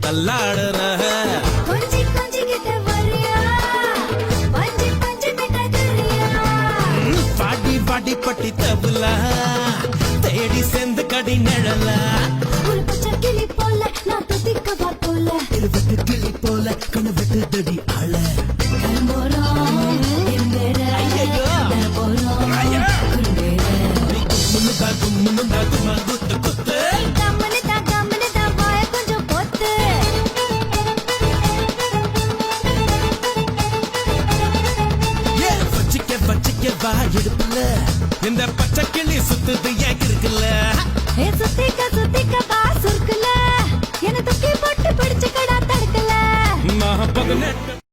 தள்ளாடுற கொஞ்சி கொஞ்சி கிட்ட வரியா பஞ்சி பஞ்சி கிட்ட கரியா பாடி பாடி பட்டி தபுலா தேடி சேர்ந்து கடி நிழலா ஒரு பச்சை கிளி போல நான் துதிக்கவா போல இருபட்டு கிளி போல கணவட்டு தடி ஆள போறோம் எந்தேர போறோம் முன்னுதாகுமா குத்து குத்து கம்மனு தான் வாய கொஞ்சம் பொத்து வச்சிக்க வா எடுப்புல இந்த பச்சை கிளி சுத்துது ஏன் இருக்குல்ல சுத்திக்க வா சுருக்குல என்ன தூக்கி போட்டு பிடிச்சு கடா தடுக்கல நான் 18